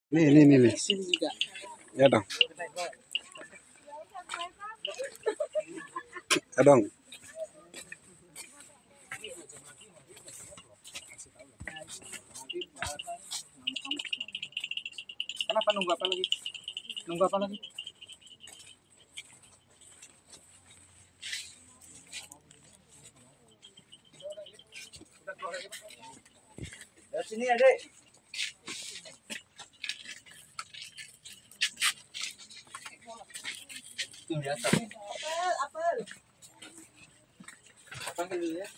Nih. Sini juga. Ya dong. Ya dong. Kenapa nunggu apa lagi? Nunggu apa lagi? Dari sini Adek. Itu biasa. Apel. Panggil dulu ya.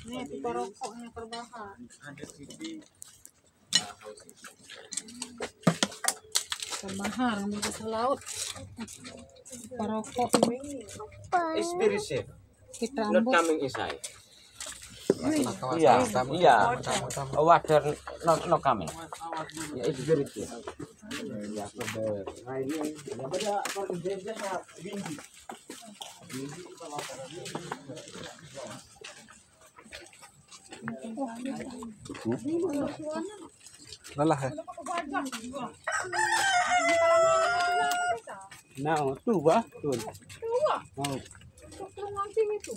Nih pipa rokoknya terbahan. Ada TV. Terbahan ambil ke laut. Pipa rokok. It's very safe. Kita Not rambut. coming inside. Iya. Water not coming. Yeah, it's very safe. Lelah ya. Nah, tuh bah, tuh. Mau. Itu.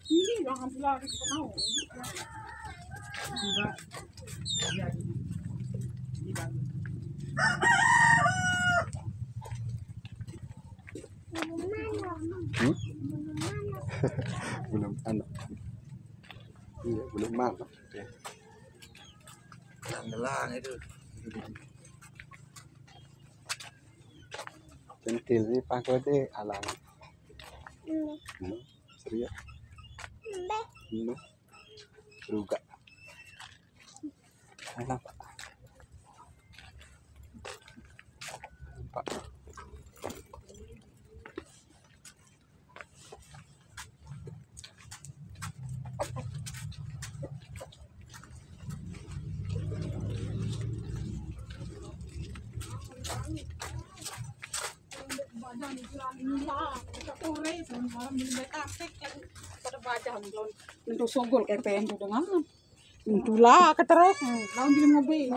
Ini jangan lari ke mau. Belum anak. Iya, belum makan. Gelang itu. Centil ini pakai deh alang. Serius. Juga. Enak Pak. Pak. Untuk sogol kayak pengen dengan itulah keterus lawan di mobil.